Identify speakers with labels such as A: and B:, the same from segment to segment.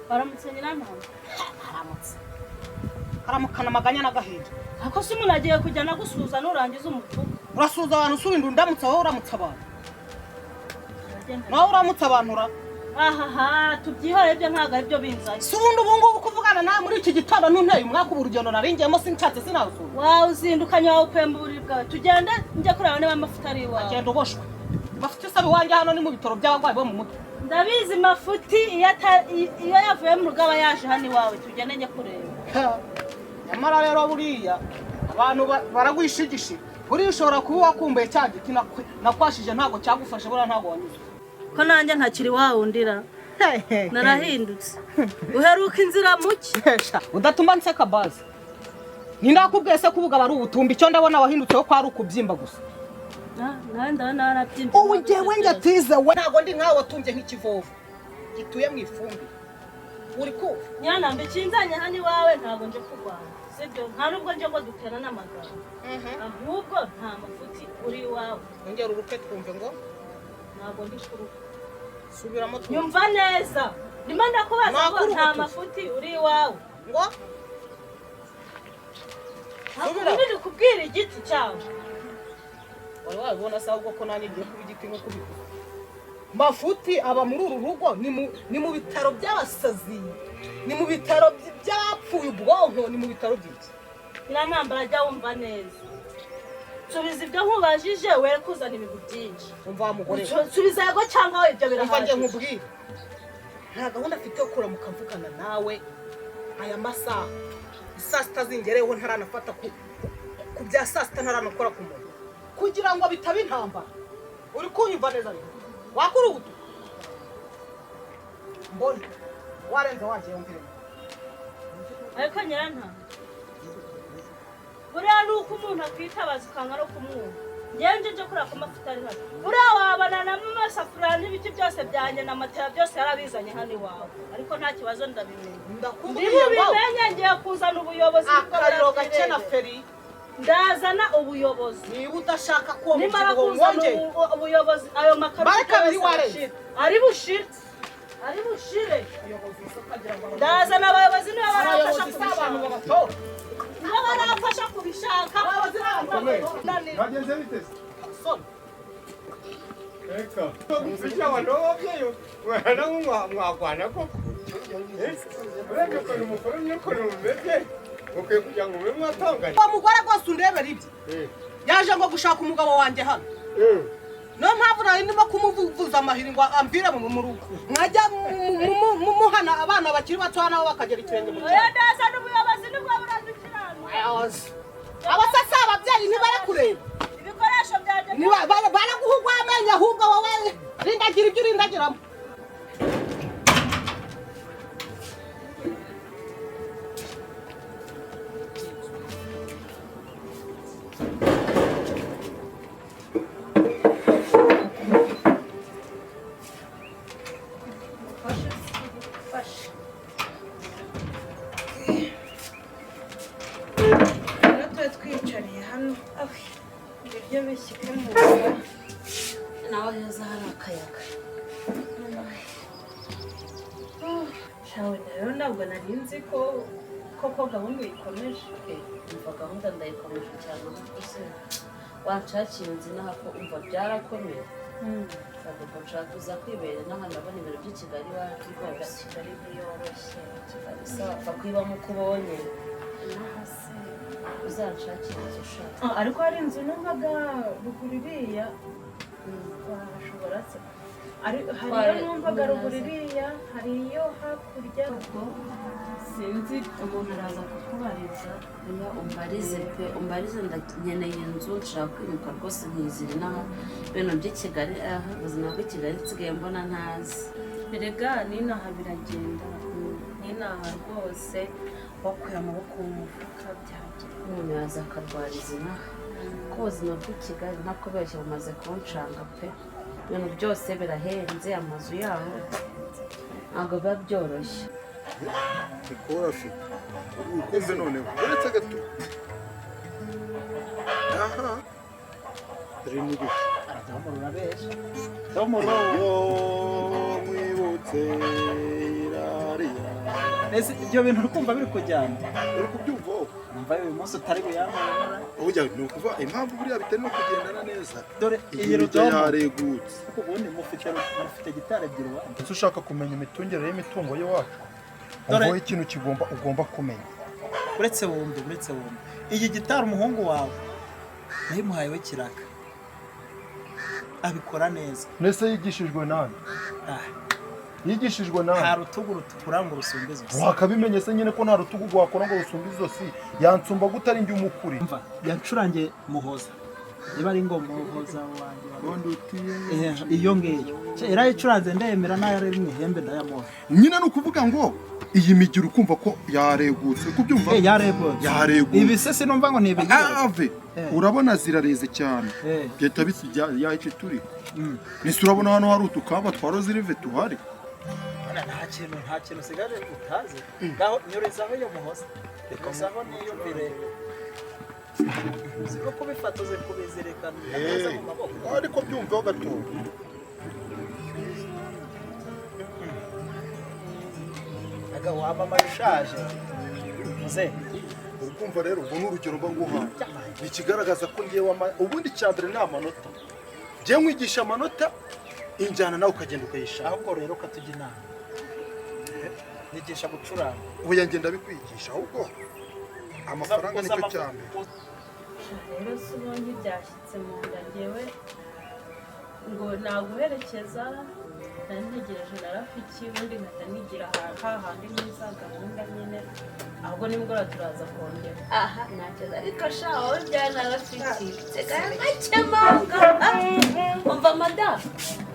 A: baramutse nyina ntawe
B: haramutse haramukana maganya n'agahinda
A: ako si umuntu agiye kujya nagusuza nurangiza umutuku
B: urasuza abantu usubindi undamutse wowe uramutse abantu nawe uramutse abantu
A: ahaha tubyihore ibyo ntago ari byo binzaye
B: si ubundi ubu ngubu kuvugana nawe muri iki gitondo ntunteye umwaka ubu urugendo naringiyemo sinshatse sinawusuza
A: wawe uzindukanye wawe upemba uburiri bwawe tugende njye kureba niba amafuti ari iwawe
B: agenda uboshwe mafuti usaba iwanjye hano ni mu bitaro by'abarwayi bo mu mutwe
A: ndabizi mafuti iyo yavuye mu rugo aba yaje hano iwawe tugende njye kureba
B: nyamara rero buriya abantu baragwishigisha buriya ushobora kuba wakumbuye cya giti nakwashije ntabwo cyagufashe buriya ntabwo wanyuze
A: ko nanjye ntakiri wawundira narahindutse uheruka inzira muke
B: udatuma nseka bazi nindakubwiye se kuvuga bari ubutumbi icyo ndabona wahindutseho ko ari ukubyimba gusa
A: nawe ndabona warabyimba
B: ubu njyewe ngatize we ntabwo ndi nkawe watumbye nk'ikivovo gituye mu ifumbi uri kumva
A: nyanambe ikinzanye hano iwawe ntabwo nje kurwana sibyo nta nubwo nje ngo dutera n'amagambo ahubwo nta mafuti uri iwawe
B: ongera uruke twumve ngo
A: ntabwo ndi kuruka
B: subiramo twumve
A: nyumva neza ndimo ndakubaza ngo nta mafuti uri iwawe
B: ngo
A: subira kubwira igiti cyawe
B: wari wabibona se ahubwo ko nani ngiye kuba igiti nk'uko ubikora mafuti aba muri uru rugo ni mu bitaro by'abasazi ni mu bitaro by'abapfuye ubwonko ni mu bitaro by'iki
A: ntambara ajya wumva neza subiza ibyo nkubajije we kuzana ibintu byinshi
B: umva mugore
A: subiza yego cyangwa we ibyo birahagije
B: umva ngiye nkubwire nta gahunda afite yo kuramuka mvugana nawe aya masaha saa sita zingereyeho ntaranafata ku bya saa sita ntaranakora ku muntu kugira ngo bitaba intambara uri kunyumva neza wakura ubuto mbona warenze wagiye mbere
A: ariko nyiranta buriya ni uko umuntu akwitabaza ukanga no kumwumva ngewe nje kureba ko amafuta ari hano buriya wabanana n'amasafuriya n'ibiti byose byanjye na matera byose yarabizanye hano iwawe ariko nta kibazo ndabimenya ndibubimenye ngiye kuzana ubuyobozi
B: akariro gake na feri
A: ndazana ubuyobozi
B: niba udashaka ko
A: nimara kuzana ubuyobozi ayo makaro ari bushire ndazana abayobozi niba barafasha kubishaka niba barafasha kubishaka
C: bagenze biteze reka umuziki abantu b'ababyeyi mwana mwagwana ko urebe ko umukuru n'uko umeze ukwiye kugira ngo ube mwatanganye
B: uwo mugore rwose undebera ibye yaje ngo gushaka umugabo wanjye hano niyo mpamvu nari ndimo kumuvuza amahiri ngo amvire mu rugo mwajya muhana abana bakiri bato nabo bakagera ikirenge mu
A: cyaro ndazana ubuyobozi nibwo buradukirana
B: abasasa ababyeyi ntibari kureba
A: ibikoresho byanjye
B: baraguhugwa amenyo ahubwo wowe rindagira ibyo urindagiramo
A: twicariye hano ibiryo bishyike mu nda nawe heza hari akayaga shawe rero ntabwo nari nzi ko gahunda uyikomeje
D: umva gahunda ndayikomeje cyane rwose wanshakiye inzu n'aho umva byarakomeye ntabwo nshaka kuza kwibera n'ahantu ndabona ibintu by'i Kigali wacu rwose
A: Kigali ntiyoroshye
D: Kigali sapfa kwibamo uko ubonye uzanshakira inzu ushaka
A: ariko hari inzu numvaga ruguru iriya washobora se hari iyo numvaga ruguru iriya hari iyo hakurya
D: sinzi umuntu araza kukubariza niba umbarize nkeneye inzu nshaka kwimuka rwose nkizira inaha ibintu by'i Kigali ubuzima bw'i Kigali nsigaye mbona ntazi
A: erega n'inaha biragenda n'inaha rwose wakuye amaboko mu mufuka byagira
D: umuntu yaza akarwariza inaha ko ubuzima bw'i Kigali ntakubeshya bumaze kunshanga pe ibintu byose birahenze amazu yaho ntabwo biba byoroshye
C: ikora afite ukumve noneho uretse gato aha dore n'ibiki
B: aramurura besha
C: tamuro mwibutse irariya
E: ese ibyo bintu urukumva biri kujyana
F: uri kubyumva wowe
E: numva uyu munsi utari buyamara
F: ujya ni ukuva impamvu buriya bitari no kugendana neza
E: dore iyi
F: iyi
E: rudomo
F: yaregutse
E: kuko ubundi mufite gitari ebyiri wa
G: ese ushaka kumenya imitungire y'imitungo y'iwacu
E: Dore-
G: umva ikintu ugomba kumenya
E: uretse wumve iyi gitari umuhungu wawe nayimuhaye we kiraka abikora neza
G: nese yigishijwe nani
E: Ah,
G: yigishijwe
E: nta
G: nani
E: rutugu rutukura ngo rusumbe izosi
G: wakabimenye se nyine ko nta rutugu rwakora ngo rusumbe izosi yansumba gute ari njye umukuri
E: umva yancurangiye muhoza niba ari ngo muhoza wanjye iyo ngiyo yarayicuranze ndemera nayo ari mu ihembe ndayamuha
F: nyine ni ukuvuga ngo iyi migiro ukumva ko yaregutse kubyumva yaregutse
E: ibi se sinumva ngo ntibigire
F: ave urabona zirareze cyane byahita yahice turi nese urabona hano hari utukamba twa rozirive tuhari
E: nta kintu usigaje utazi ngaho nyurezaho iyo muhoza nyurezaho niyumvire uzi ko kubifata uzi kubizirikana neza mu maboko
F: ariko byumvaho gatoya
E: aga wamamaye ushaje muze
F: urukumva rero ubwo ni urugero mba nguhaye ni ikigaragaza ko ngewe ubundi cya mbere ni amanota njyewe nkwigisha amanota injyana nawe ukagenda ukayishaka
E: ahubwo rero ukatujya inama yigisha gucuranga
F: ubu ngenda bikwigisha ahubwo amafaranga nicyo cya mbere
A: rero si ubonye byashyitse mu nda ngewe ngo naguherekeza nari ntegereje na Rafiki ubundi nkahita nigira hahandi n'iza gahunda nyine ahubwo nimugoroba turaza kongera aha ntacyo ariko sha wowe byana Rafiki nsigaye nkakemanga umva madamu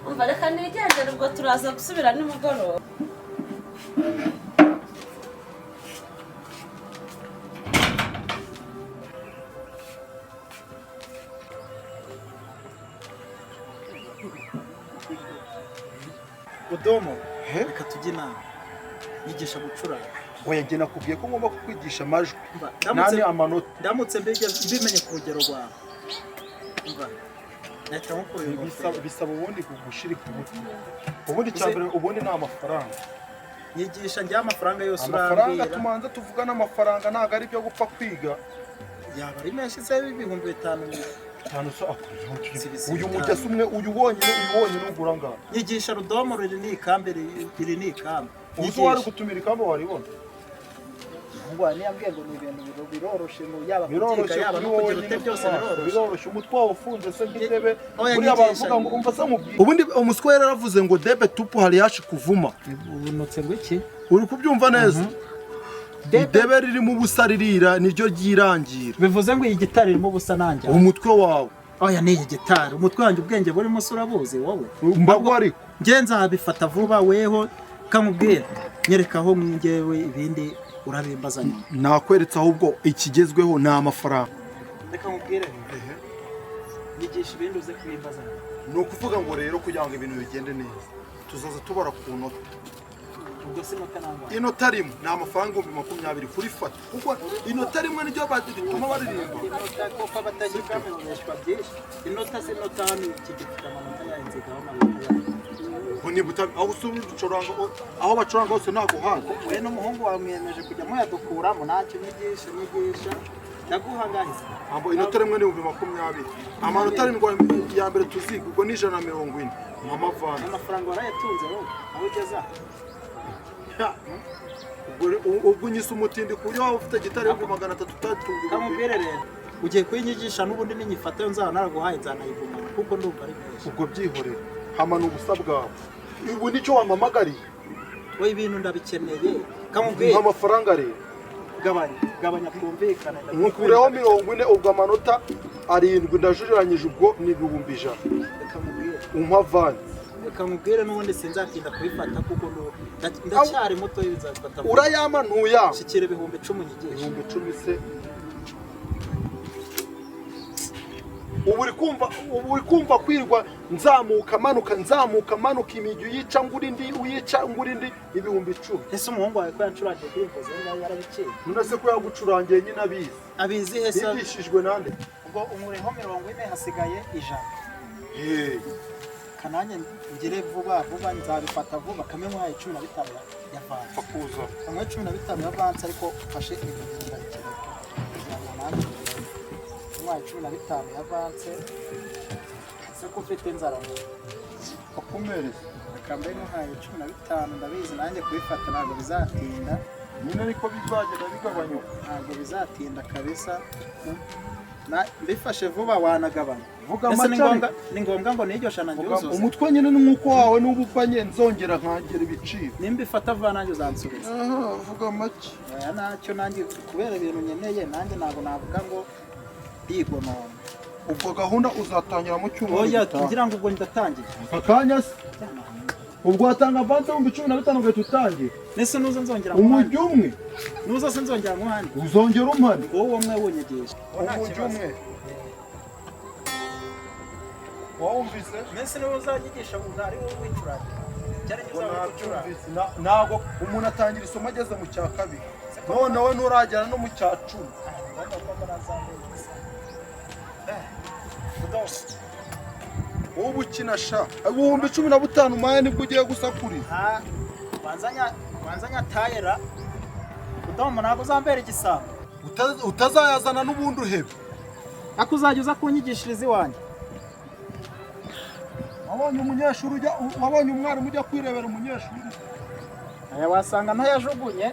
A: umva reka nigendere ubwo turaza gusubira nimugoroba
E: udomo reka tujye inama yigisha gucuranga
F: oya njye nakubwiye ko ngomba kukwigisha amajwi
E: ndamutse
F: nani amanota
E: ndamutse mbimenye ku rugero rwawe umva nahita nkukureba
F: bisaba ubundi gushirika umutwe ubundi cya mbere ubundi ni amafaranga
E: nyigisha njye amafaranga yose
F: amafaranga
E: urambwira
F: tumanza tuvuga n'amafaranga ntabwo ari ibyo gupfa kwiga
E: yaba ari menshi se ibihumbi 5
F: cyane so uyu mugezi umwe uyu wonyine ugura ngana
E: nyigisha rudomo riri ni ikambe
F: ubu wari gutumira ikambe waribona
E: ngo niyambwiye ngo ni ibintu biroroshe mu yaba kutika yaba no kugira ute byose
F: biroroshe umutwe wawe ufunze se nk'itebe buriya bavuga ngo umva se mubwire ubundi umuswere yaravuze ngo debe tupu hari yashi kuvuma
E: ubunutse ngo iki
F: uri kubyumva neza idebe ririmo ubusa ririra niryo ryirangira
E: bivuze ngo iyi gitari irimo ubusa nanjye
F: umutwe wawe
E: oya ni iyi gitari umutwe wanjye ubwenge burimo se urabuzi wowe
F: mbagwa ariko
E: ngenza habifata vuba weho kamubwira nyerekaho ngewe ibindi urabimbaza
F: nakweretse ahubwo ikigezweho ni amafaranga
E: reka mubwire yigisha ibindi uze kubimbaza
F: ni ukuvuga ngo rero kugira ngo ibintu bigende neza tuzaza tubara ku nota
E: ubwo se nota nangwa
F: inota rimwe ni amafaranga 20 kuri fata kuko inota rimwe niryo bituma baririmba
E: inota koko batagira bamubeshwa byinshi inota se nota hano ikigifite amanota yahinzega aho
F: nibuta aho usubira gucuranga aho bacuranga hose ntago hago
E: we n'umuhungu wawe mwiyemeje kujya muyadukuramo ntacyo nyigisha ndaguhangahiza
F: ambo inota rimwe ni 20 amanota arindwi ya mbere tuziga ubwo ni 140 amavana
E: amafaranga warayatunze wowe aho ugeza
F: ubwo unyise umutindi ku buryo waba ufite gitari yo 300
E: kamubwire rero ugiye kuyinyigisha n'ubundi ninyifata yo nzaba naraguhaye nzanayigumana kuko ndumva ari menshi
F: ubwo byihorera hamana ubusa bwawe ubu nicyo wamamagariye
E: we ibintu ndabikeneye kamubwire
F: amafaranga rero
E: gabanya kumvikana
F: nkukureho 40 ubwo amanota 7 ndajuranyije ubwo ni 1,100
E: kamubwire
F: umpavanze
E: reka mubwire n'ubundi sinzatinda kubifata kuko ndacyari muto y'izafata
F: urayama ntuya
E: shikire 10,000 nyigisha
F: 10,000 se ubu uri kumva kwirwa nzamuka manuka imijyi uyica ngurindi uyica ngurindi 10,000
E: ese umuhungu wawe ko yancurangiye kuri impoze yarabiciye
F: none se ko yagucurangiye nyine
E: abizi hese
F: yigishijwe nande
E: ubwo umureho 40 hasigaye 100 kananye ngire vuba nzabifata vuba kamwe mwaye 15 y'avansi
F: pfa kuza
E: kamwe 15 y'avansi ariko ufashe igihunda kireke kugira ngo nanjye umwaye 15 y'avansi ese ko ufite inzara mu
F: akomereza
E: akambe nkaye 15 ndabizi nanjye kubifata ntabwo bizatinda
F: nyine ariko bizagenda bigabanyuka
E: ntabwo bizatinda kabisa mbifashe vuba wanagabanya
F: vuga
E: ese
F: amacari
E: ni ngombwa ngo niryo shana ngiuzuze
F: umutwe nyine ni nk'uko wawe n'ubu upanye nzongera nkagera ibiciro
E: nimba ifata vuba nanjye uzansubiza
F: aha vuga make
E: oya nacyo nanjye kubera ibintu nkeneye nanjye ntabwo navuga ngo ndigonona
F: ubwo gahunda uzatangira mu cyumweru
E: oya tugira ngo ubwo ndatangiye
F: akanya se ubwo watanga avansi mu 15 ugahita utangira
E: nese nuza nzongera
F: umujyi umwe
E: nuza se nzongera muhandi
F: uzongera umpane
E: wowe umwe wunyegeje
F: umujyi umwe wumvise
E: nese niwe uzanyigisha ari wowe wicuranga cyari
F: ntabwo umuntu atangira isomo ageze mu cya kabiri none we nturagera no mu cya 10 wowe ukina sha ibihumbi 15 maye nibwo ugiye gusakuriza
E: wanzanya tayera udomo ntabwo uzambera igisambo
F: utazayazana n'ubundi uhebe
E: ako uzajya uza kunyigishiriza iwanjye
F: wabonye umwarimu ujya kwirebera umunyeshuri
E: aya wasanga ntayajugunye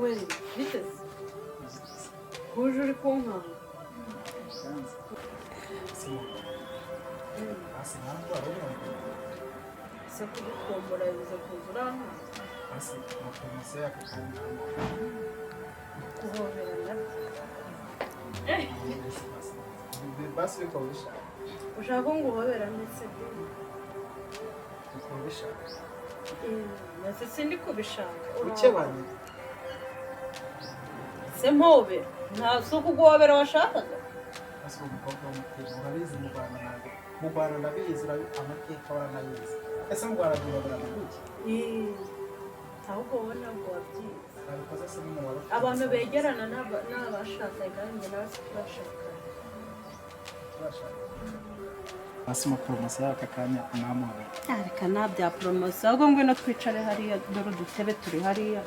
H: we biteze kuje uri kunkanga se kugukombora biza kuza urankanga kuhoberana ushaka ngo uhobera ndetse nase sindi kubishaka
E: ukebanye
H: se mpobera nta suku guhobera washakaga
E: ese umukobwa w'umutima urabizi mu Rwanda ntabwo mu Rwanda ndabizi amateka waranayizi ese mu Rwanda duhoberana gutya
H: ahubwo wowe ntabwo wabyize
E: babikoze se n'umubare
H: abantu begerana n'abashakanye kandi njye nawe
E: hasi mu poromosiyo y'aka kanya namuhaye
H: reka nta bya poromosiyo ahubwo ngwino twicare hariya dore udutebe turi hariya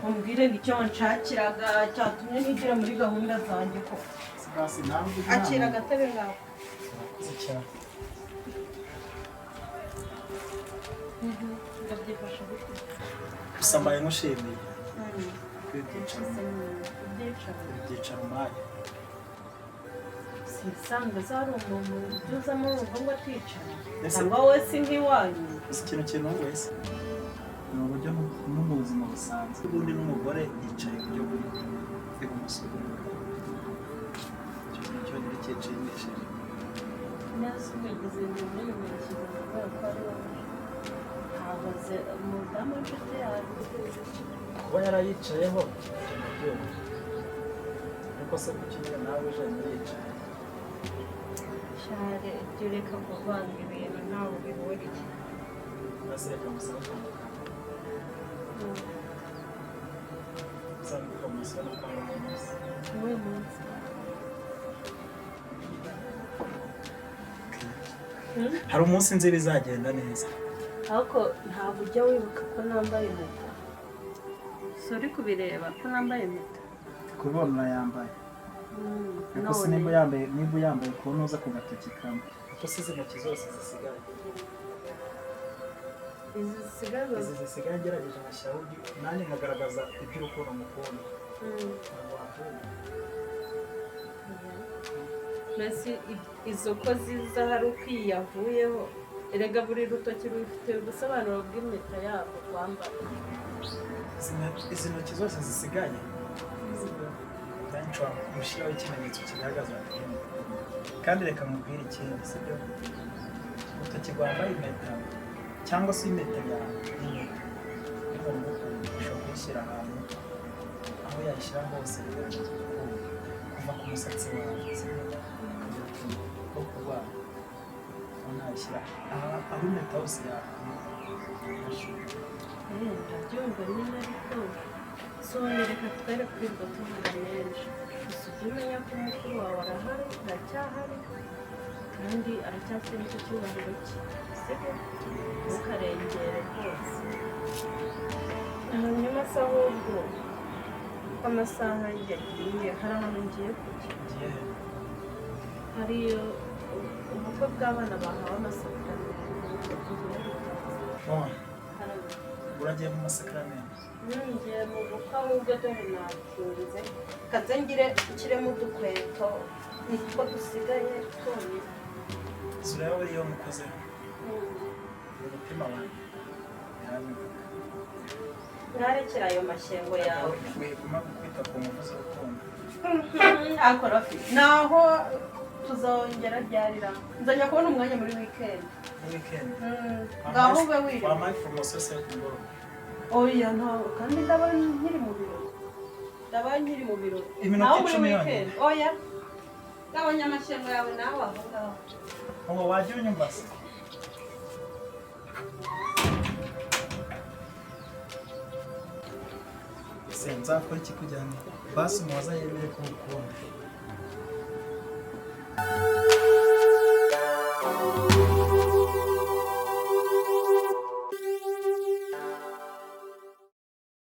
H: umbwire ngo icyo wanshakiraga cyatumye nigira muri gahunda zanjye koko akira agatebe ngaho ndabyifasha gute
E: gusa mbaye nkushimiye ibyicaro mbaye
H: usanga zari umuntu ubyuzamo urumva ngo aticara cyangwa wowe si nk'iwanyu
E: gusa ikintu wese ni uburyo no mu buzima busanzwe ubundi n'umugore yicaye ku buryo buri ibumoso icyo kintu cyonyine cyicishije
H: neza umugeze ibintu n'ibintu kubera ko ari wowe hahagaze umudamu w'inshuti yawe
E: kuba yarayicayeho byose ariko se kuki nawe uje yicaye
H: cyane ibyo reka kuvanga ibintu ntawe bihuriye
E: maze reka musaba usanga poromosiyo no kwamamaza umunsi
H: uwuhe munsi
E: hari umunsi nzi bizagenda neza
H: ariko ntabwo ujya wibuka ko nambaye impeta si uri kubireba ko nambaye impeta
E: kubibona urayambaye ariko se niba uyambaye kubona uza ku gatoki kamwe ariko se izi ntoki zose zisigaye izi zisigaye ngerageje amashyiraho nanjye nkagaragaza iby'urukundo mukunda ntabwo wabyumva
H: mbese izo ko ziza hari uko iyavuyeho erega buri rutoki rufite ubusobanuro bw'impeta yabo twambara
E: izi ntoki zose zisigaye nshobora gushyiraho ikimenyetso kigaragaza kandi reka mubwire ikindi sibyo urutoki rwambaye impeta cyangwa se impeta yawe ushobora kuyishyira ahantu aho yayishyira hose kuva ku musatsi wawe ukagera ku kurwara aho nayishyira aho impeta hose yawe
H: ndabyumva nyine ariko sone reka twere kwirirwa tuvuga menshi gusa ujye umenya ko mukuru wawe arahari aracyahari kandi aracyafite nicyo cyubahiro cye sibyo ntukarengere rwose hanyuma se ahubwo ko amasaha yagiye hari ahantu ngiye kujya hariyo ubukwe bw'abana bahawe amasakaramentu
E: uragiye mu masakaramentu
H: ngiye mu bukwe ahubwo dore natinze kaze ngire ikiremo udukweto nitwo dusigaye twonyine
E: zureba buriya mukozeho umutima wanjye
H: ntarekera ayo mashyengo yawe
E: wiguma kwita ku muvuzi w'urukundo
H: akora naho tuzongera ryarira nzajya kubona umwanya muri wikendi ngaho ube wirira
E: wampaye poromosiyo se y'ukugoro
H: oya ntawe kandi ndaba nkiri mu biro
E: iminota 10 yonyine
H: oya gabanya amashyengo yawe nawe aho ngaho
E: ubu wajya unyumva se nzakora iki kugira ngo basi umuhoza yemere ko ukunda